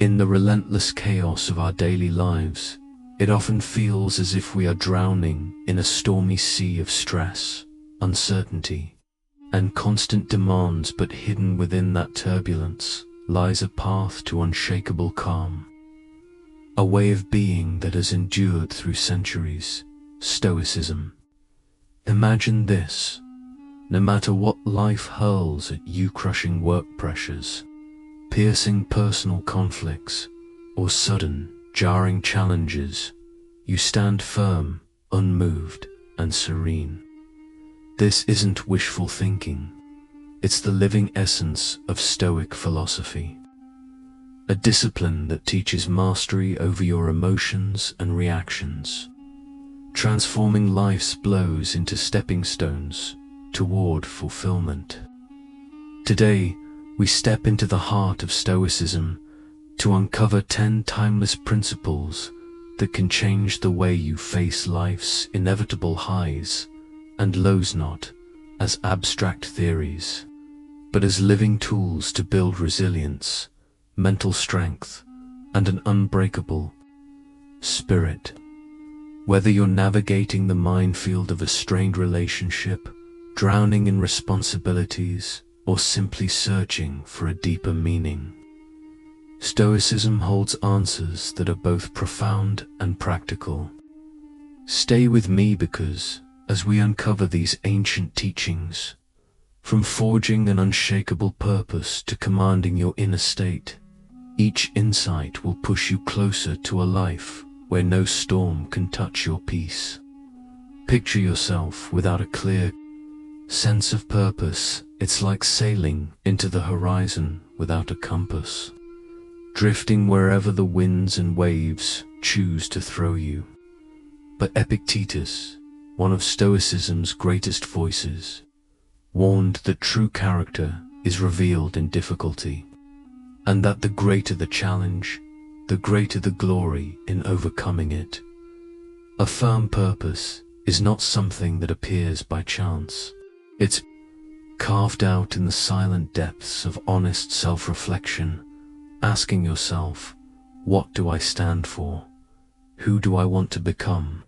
In the relentless chaos of our daily lives, it often feels as if we are drowning in a stormy sea of stress, uncertainty, and constant demands, but hidden within that turbulence lies a path to unshakable calm. A way of being that has endured through centuries, Stoicism. Imagine this: no matter what life hurls at you, crushing work pressures, piercing personal conflicts, or sudden, jarring challenges, you stand firm, unmoved, and serene. This isn't wishful thinking. It's the living essence of Stoic philosophy. A discipline that teaches mastery over your emotions and reactions, transforming life's blows into stepping stones toward fulfillment. Today, we step into the heart of Stoicism to uncover 10 timeless principles that can change the way you face life's inevitable highs and lows, not as abstract theories, but as living tools to build resilience, mental strength, and an unbreakable spirit. Whether you're navigating the minefield of a strained relationship, drowning in responsibilities, or simply searching for a deeper meaning, Stoicism holds answers that are both profound and practical. Stay with me, because as we uncover these ancient teachings, from forging an unshakable purpose to commanding your inner state, each insight will push you closer to a life where no storm can touch your peace. Picture yourself without a clear sense of purpose. It's like sailing into the horizon without a compass, drifting wherever the winds and waves choose to throw you. But Epictetus, one of Stoicism's greatest voices, warned that true character is revealed in difficulty, and that the greater the challenge, the greater the glory in overcoming it. A firm purpose is not something that appears by chance. It's carved out in the silent depths of honest self-reflection, asking yourself, what do I stand for? Who do I want to become?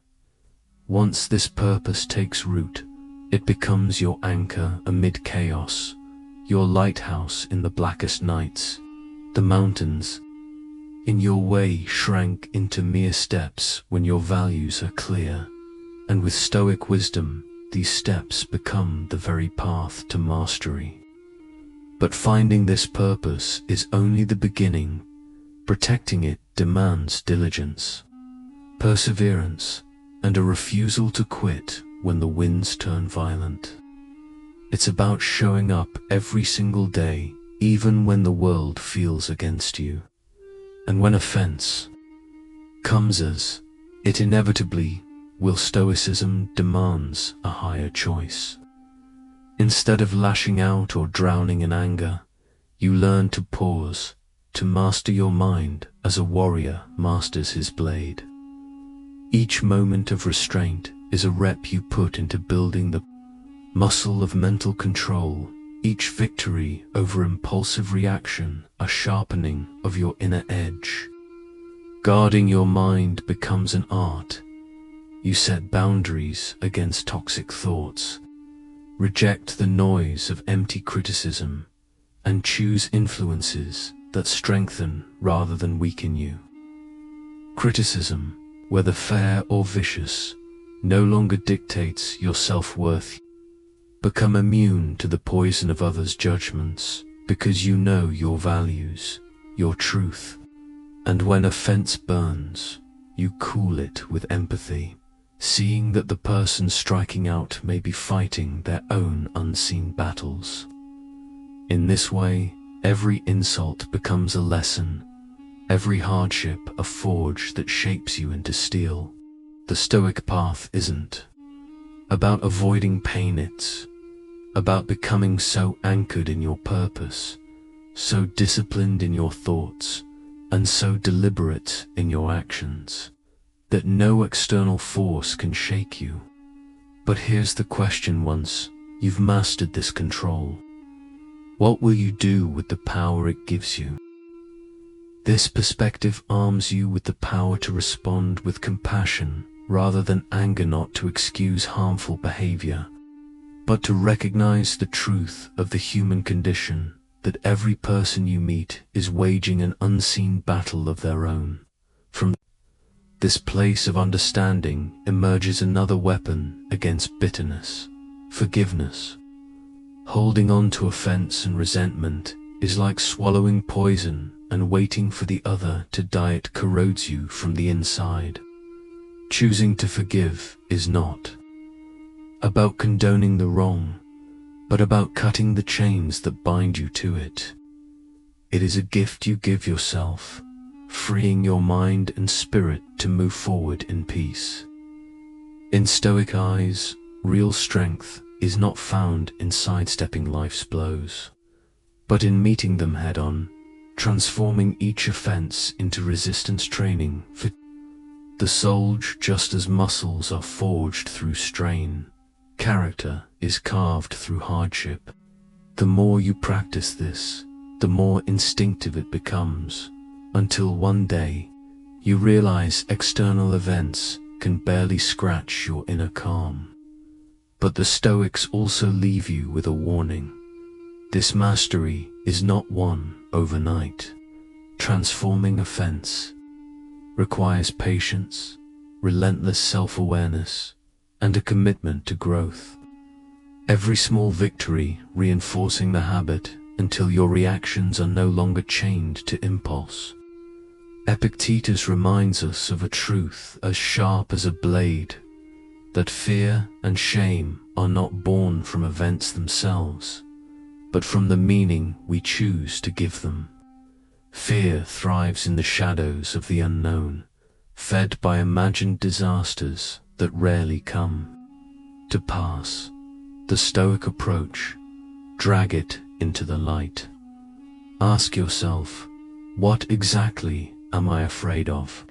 Once this purpose takes root, it becomes your anchor amid chaos, your lighthouse in the blackest nights. The mountains in your way shrank into mere steps when your values are clear, and with Stoic wisdom, these steps become the very path to mastery. But finding this purpose is only the beginning. Protecting it demands diligence, perseverance, and a refusal to quit when the winds turn violent. It's about showing up every single day, even when the world feels against you. And when offense comes, as it inevitably will, Stoicism demands a higher choice. Instead of lashing out or drowning in anger, you learn to pause, to master your mind as a warrior masters his blade. Each moment of restraint is a rep you put into building the muscle of mental control. Each victory over impulsive reaction, a sharpening of your inner edge. Guarding your mind becomes an art. You set boundaries against toxic thoughts, reject the noise of empty criticism, and choose influences that strengthen rather than weaken you. Criticism, whether fair or vicious, no longer dictates your self-worth. Become immune to the poison of others' judgments, because you know your values, your truth. And when offense burns, you cool it with empathy, seeing that the person striking out may be fighting their own unseen battles. In this way, every insult becomes a lesson, every hardship a forge that shapes you into steel. The Stoic path isn't about avoiding pain, it's about becoming so anchored in your purpose, so disciplined in your thoughts, and so deliberate in your actions, that no external force can shake you. But here's the question: once you've mastered this control, what will you do with the power it gives you? This perspective arms you with the power to respond with compassion rather than anger, not to excuse harmful behavior, but to recognize the truth of the human condition, that every person you meet is waging an unseen battle of their own. From this place of understanding emerges another weapon against bitterness: forgiveness. Holding on to offense and resentment is like swallowing poison and waiting for the other to die. It corrodes you from the inside. Choosing to forgive is not about condoning the wrong, but about cutting the chains that bind you to it. It is a gift you give yourself, freeing your mind and spirit to move forward in peace. In Stoic eyes, real strength is not found in sidestepping life's blows, but in meeting them head-on, transforming each offense into resistance training for the soul. Just as muscles are forged through strain, character is carved through hardship. The more you practice this, the more instinctive it becomes, until one day you realize external events can barely scratch your inner calm. But the Stoics also leave you with a warning. This mastery is not won overnight. Transforming offense requires patience, relentless self-awareness, and a commitment to growth. Every small victory reinforcing the habit until your reactions are no longer chained to impulse. Epictetus reminds us of a truth as sharp as a blade, that fear and shame are not born from events themselves, but from the meaning we choose to give them. Fear thrives in the shadows of the unknown, fed by imagined disasters that rarely come to pass. The Stoic approach: drag it into the light. Ask yourself, what exactly am I afraid of?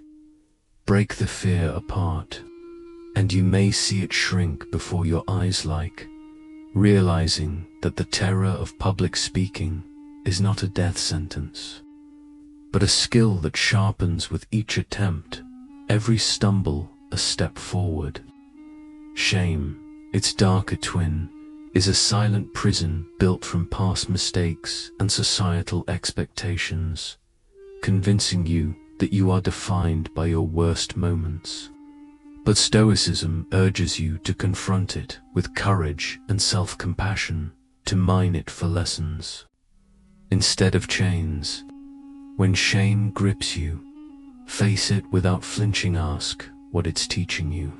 Break the fear apart, and you may see it shrink before your eyes, like realizing that the terror of public speaking is not a death sentence, but a skill that sharpens with each attempt, every stumble a step forward. Shame, its darker twin, is a silent prison built from past mistakes and societal expectations, convincing you that you are defined by your worst moments. But Stoicism urges you to confront it with courage and self-compassion, to mine it for lessons instead of chains. When shame grips you, face it without flinching. Ask what it's teaching you,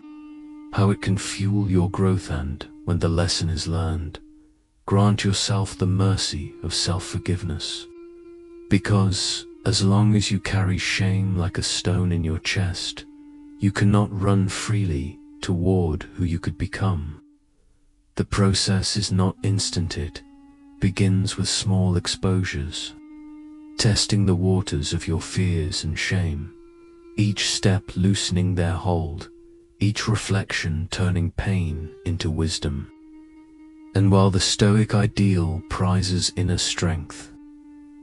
how it can fuel your growth, and when the lesson is learned, grant yourself the mercy of self-forgiveness. Because as long as you carry shame like a stone in your chest, you cannot run freely toward who you could become. The process is not instant. It begins with small exposures, testing the waters of your fears and shame, each step loosening their hold, each reflection turning pain into wisdom. And while the Stoic ideal prizes inner strength,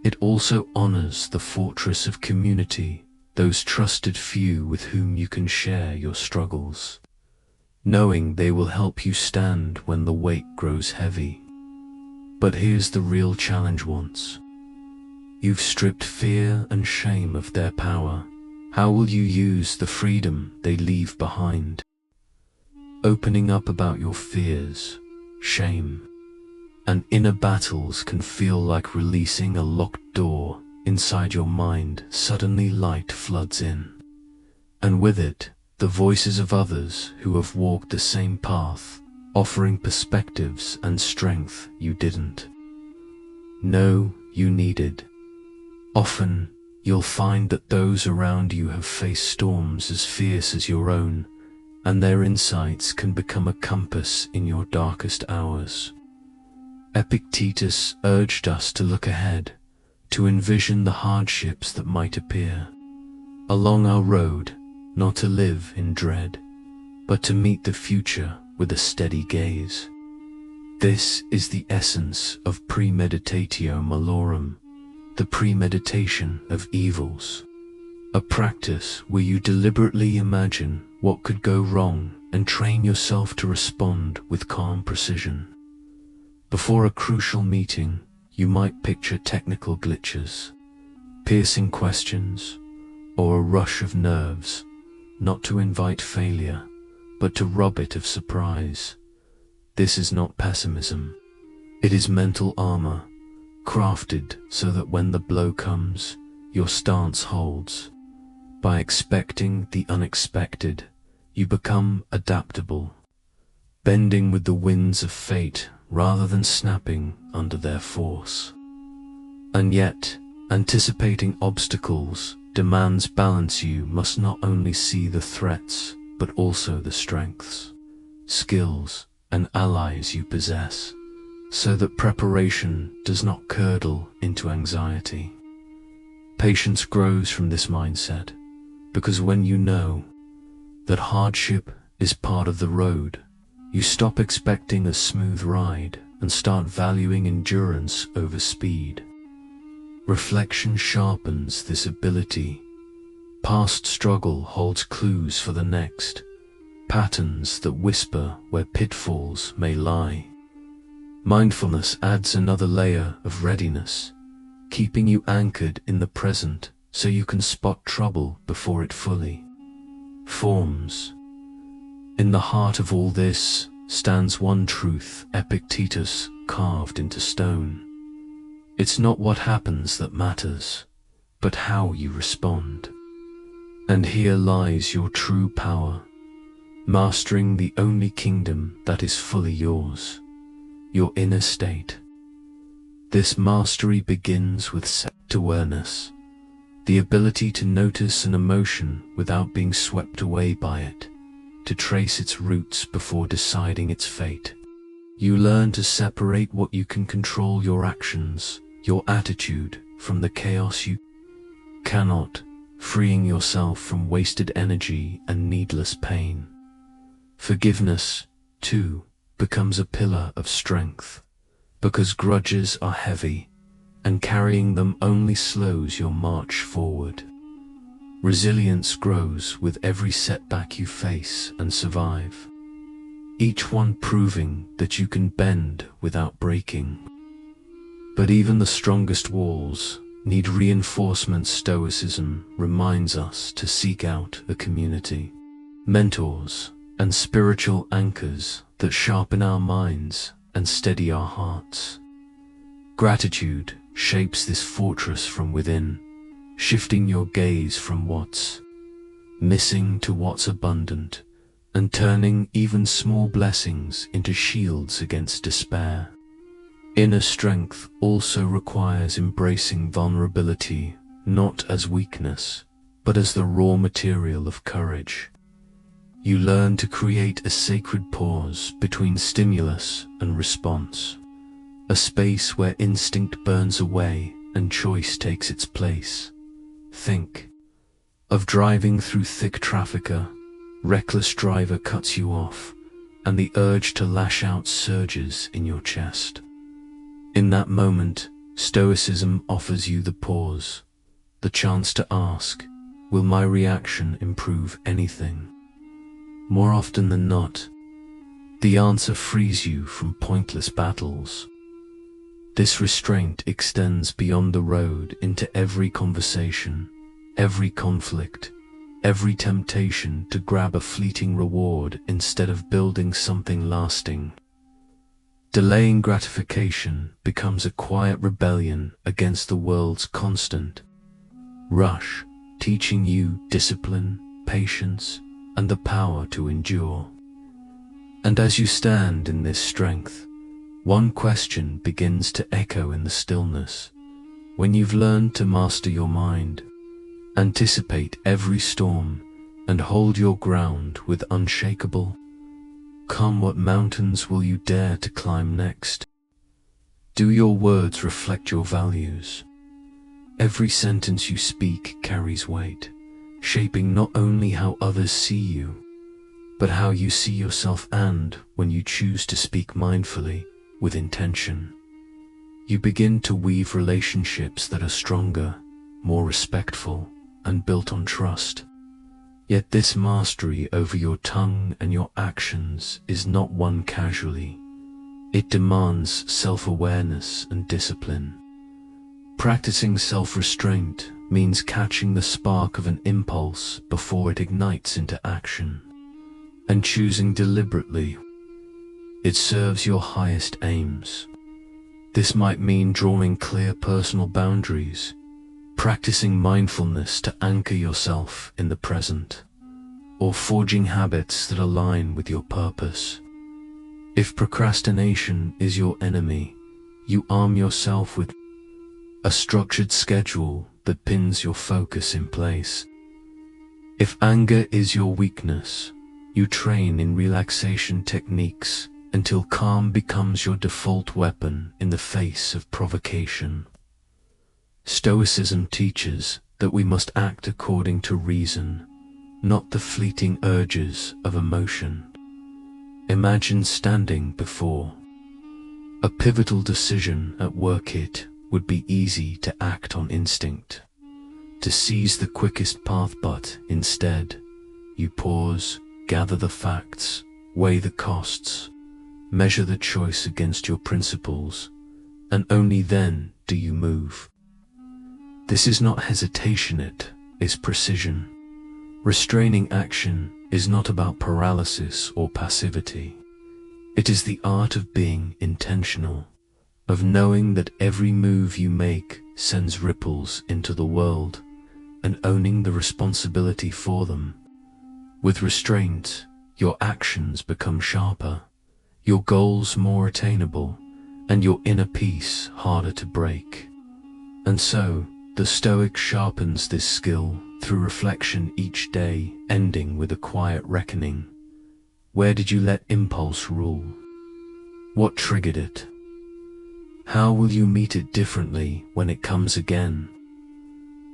it also honors the fortress of community, those trusted few with whom you can share your struggles, knowing they will help you stand when the weight grows heavy. But here's the real challenge: once you've stripped fear and shame of their power, how will you use the freedom they leave behind? Opening up about your fears, shame, and inner battles can feel like releasing a locked door. Inside your mind, suddenly light floods in, and with it, the voices of others who have walked the same path, offering perspectives and strength you didn't know you needed. Often, you'll find that those around you have faced storms as fierce as your own, and their insights can become a compass in your darkest hours. Epictetus urged us to look ahead, to envision the hardships that might appear along our road, not to live in dread, but to meet the future with a steady gaze. This is the essence of premeditatio malorum, the premeditation of evils, a practice where you deliberately imagine what could go wrong and train yourself to respond with calm precision. Before a crucial meeting, you might picture technical glitches, piercing questions, or a rush of nerves, not to invite failure, but to rob it of surprise. This is not pessimism. It is mental armor, crafted so that when the blow comes, your stance holds. By expecting the unexpected, you become adaptable, bending with the winds of fate rather than snapping under their force. And yet, anticipating obstacles demands balance. You must not only see the threats, but also the strengths, skills, and allies you possess, so that preparation does not curdle into anxiety. Patience grows from this mindset, because when you know that hardship is part of the road, you stop expecting a smooth ride and start valuing endurance over speed. Reflection sharpens this ability. Past struggle holds clues for the next, patterns that whisper where pitfalls may lie. Mindfulness adds another layer of readiness, keeping you anchored in the present so you can spot trouble before it fully forms. In the heart of all this stands one truth Epictetus carved into stone. It's not what happens that matters, but how you respond. And here lies your true power, mastering the only kingdom that is fully yours, your inner state. This mastery begins with self-awareness, the ability to notice an emotion without being swept away by it, to trace its roots before deciding its fate. You learn to separate what you can control, your actions, your attitude, from the chaos you cannot, freeing yourself from wasted energy and needless pain. Forgiveness, too, becomes a pillar of strength, because grudges are heavy, and carrying them only slows your march forward. Resilience grows with every setback you face and survive, each one proving that you can bend without breaking. But even the strongest walls need reinforcement. Stoicism reminds us to seek out a community, mentors, and spiritual anchors that sharpen our minds and steady our hearts. Gratitude shapes this fortress from within, shifting your gaze from what's missing to what's abundant, and turning even small blessings into shields against despair. Inner strength also requires embracing vulnerability, not as weakness, but as the raw material of courage. You learn to create a sacred pause between stimulus and response, a space where instinct burns away and choice takes its place. Think of driving through thick traffic. A reckless driver cuts you off, and the urge to lash out surges in your chest. In that moment, Stoicism offers you the pause, the chance to ask, will my reaction improve anything? More often than not, the answer frees you from pointless battles. This restraint extends beyond the road into every conversation, every conflict, every temptation to grab a fleeting reward instead of building something lasting. Delaying gratification becomes a quiet rebellion against the world's constant rush, teaching you discipline, patience, and the power to endure. And as you stand in this strength, one question begins to echo in the stillness. When you've learned to master your mind, anticipate every storm, and hold your ground with unshakable calm, what mountains will you dare to climb next? Do your words reflect your values? Every sentence you speak carries weight, shaping not only how others see you, but how you see yourself. And when you choose to speak mindfully, with intention, you begin to weave relationships that are stronger, more respectful, and built on trust. Yet this mastery over your tongue and your actions is not won casually. It demands self-awareness and discipline. Practicing self-restraint means catching the spark of an impulse before it ignites into action, and choosing deliberately. It serves your highest aims. This might mean drawing clear personal boundaries, practicing mindfulness to anchor yourself in the present, or forging habits that align with your purpose. If procrastination is your enemy, you arm yourself with a structured schedule that pins your focus in place. If anger is your weakness, you train in relaxation techniques until calm becomes your default weapon in the face of provocation. Stoicism teaches that we must act according to reason, not the fleeting urges of emotion. Imagine standing before a pivotal decision at work. It would be easy to act on instinct, to seize the quickest path, but instead, you pause, gather the facts, weigh the costs, measure the choice against your principles, and only then do you move. This is not hesitation, it is precision. Restraining action is not about paralysis or passivity. It is the art of being intentional, of knowing that every move you make sends ripples into the world, and owning the responsibility for them. With restraint, your actions become sharper, your goals more attainable, and your inner peace harder to break. And so, the Stoic sharpens this skill through reflection each day, ending with a quiet reckoning. Where did you let impulse rule? What triggered it? How will you meet it differently when it comes again?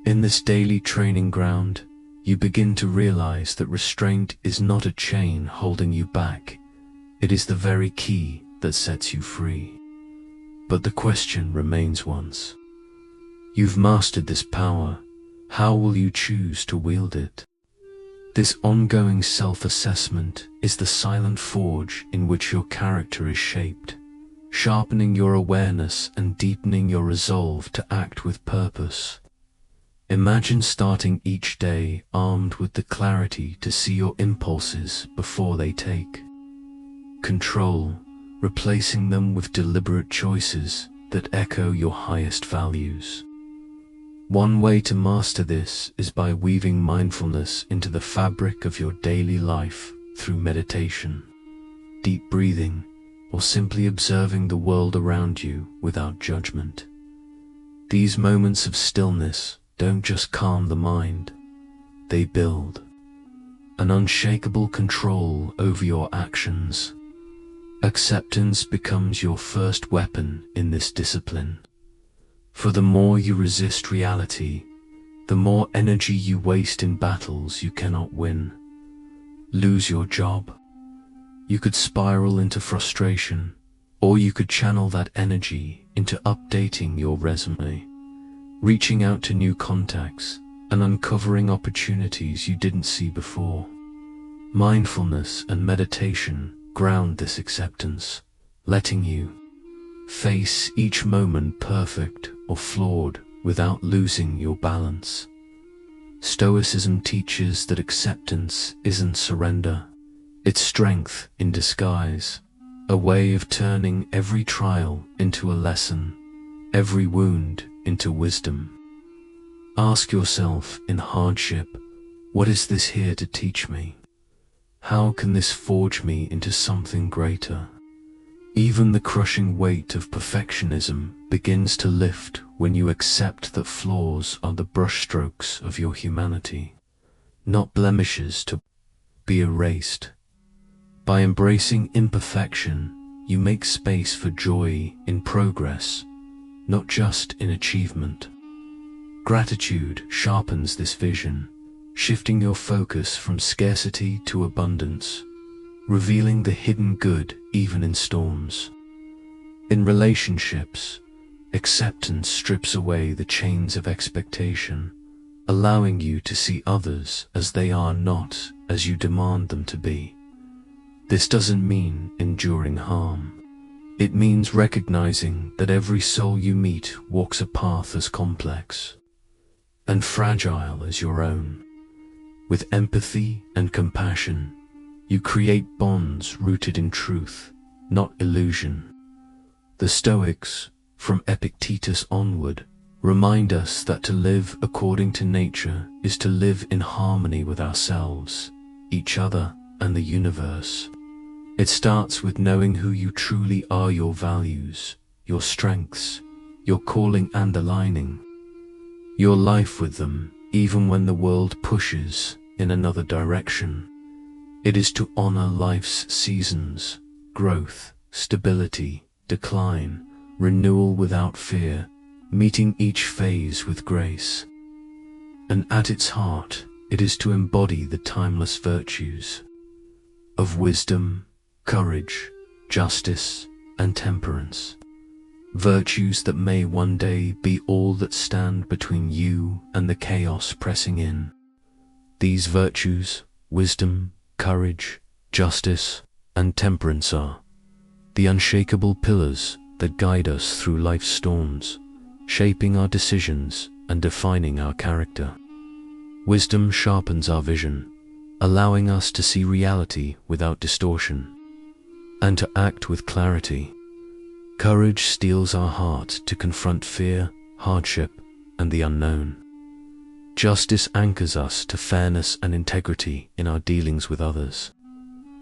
In this daily training ground, you begin to realize that restraint is not a chain holding you back. It is the very key that sets you free. But the question remains: once you've mastered this power, how will you choose to wield it? This ongoing self-assessment is the silent forge in which your character is shaped, sharpening your awareness and deepening your resolve to act with purpose. Imagine starting each day armed with the clarity to see your impulses before they take control, replacing them with deliberate choices that echo your highest values. One way to master this is by weaving mindfulness into the fabric of your daily life through meditation, deep breathing, or simply observing the world around you without judgment. These moments of stillness don't just calm the mind, they build an unshakable control over your actions. Acceptance becomes your first weapon in this discipline. For the more you resist reality, the more energy you waste in battles you cannot win. Lose your job. You could spiral into frustration, or you could channel that energy into updating your resume, reaching out to new contacts, and uncovering opportunities you didn't see before. Mindfulness and meditation ground this acceptance, letting you face each moment perfect or flawed without losing your balance. Stoicism teaches that acceptance isn't surrender, it's strength in disguise, a way of turning every trial into a lesson, every wound into wisdom. Ask yourself in hardship, what is this here to teach me? How can this forge me into something greater? Even the crushing weight of perfectionism begins to lift when you accept that flaws are the brushstrokes of your humanity, not blemishes to be erased. By embracing imperfection, you make space for joy in progress, not just in achievement. Gratitude sharpens this vision, shifting your focus from scarcity to abundance, revealing the hidden good even in storms. In relationships, Acceptance strips away the chains of expectation, allowing you to see others as they are, not as you demand them to be. This doesn't mean enduring harm. It means recognizing that every soul you meet walks a path as complex and fragile as your own. With empathy and compassion, you create bonds rooted in truth, not illusion. The Stoics, from Epictetus onward, remind us that to live according to nature is to live in harmony with ourselves, each other, and the universe. It starts with knowing who you truly are, your values, your strengths, your calling, and aligning your life with them, even when the world pushes in another direction. It is to honor life's seasons, growth, stability, decline, renewal without fear, meeting each phase with grace. And at its heart, it is to embody the timeless virtues of wisdom, courage, justice, and temperance. Virtues that may one day be all that stand between you and the chaos pressing in. These virtues, wisdom, courage, justice, and temperance, are the unshakable pillars that guide us through life's storms, shaping our decisions and defining our character. Wisdom sharpens our vision, allowing us to see reality without distortion and to act with clarity. Courage steels our heart to confront fear, hardship, and the unknown. Justice anchors us to fairness and integrity in our dealings with others.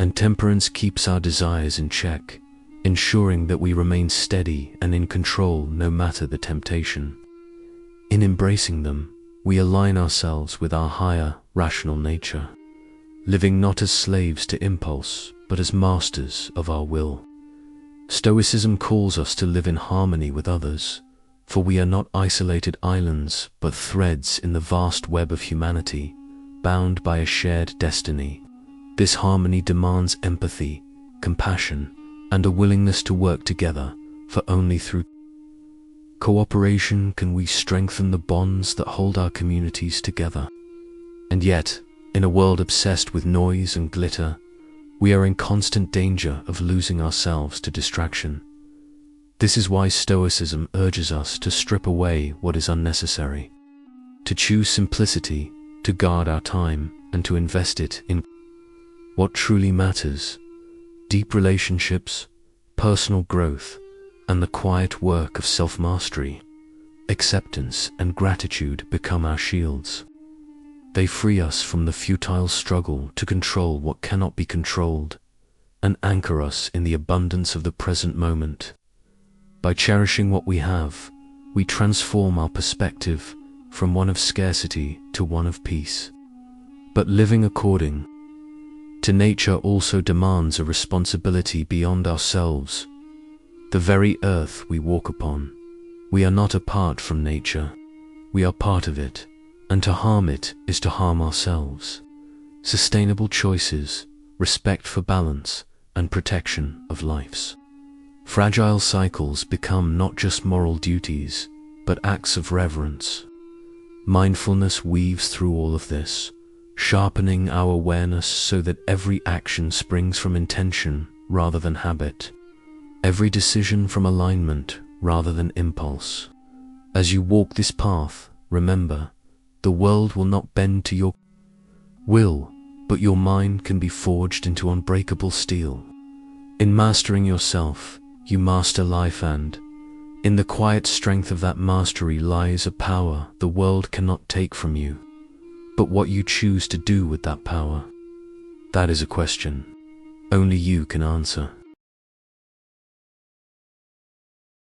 And temperance keeps our desires in check, ensuring that we remain steady and in control no matter the temptation. In embracing them, we align ourselves with our higher, rational nature, living not as slaves to impulse, but as masters of our will. Stoicism calls us to live in harmony with others, for we are not isolated islands, but threads in the vast web of humanity, bound by a shared destiny. This harmony demands empathy, compassion, and a willingness to work together, for only through cooperation can we strengthen the bonds that hold our communities together. And yet, in a world obsessed with noise and glitter, we are in constant danger of losing ourselves to distraction. This is why Stoicism urges us to strip away what is unnecessary, to choose simplicity, to guard our time, and to invest it in what truly matters: deep relationships, personal growth, and the quiet work of self-mastery. Acceptance and gratitude become our shields. They free us from the futile struggle to control what cannot be controlled, and anchor us in the abundance of the present moment. By cherishing what we have, we transform our perspective from one of scarcity to one of peace. But living according to nature also demands a responsibility beyond ourselves. The very earth we walk upon, we are not apart from nature, we are part of it. And to harm it is to harm ourselves. Sustainable choices, respect for balance, and protection of life's fragile cycles become not just moral duties, but acts of reverence. Mindfulness weaves through all of this, sharpening our awareness so that every action springs from intention rather than habit, every decision from alignment rather than impulse. As you walk this path, remember, the world will not bend to your will, but your mind can be forged into unbreakable steel. In mastering yourself, you master life, and in the quiet strength of that mastery lies a power the world cannot take from you. But what you choose to do with that power, that is a question only you can answer.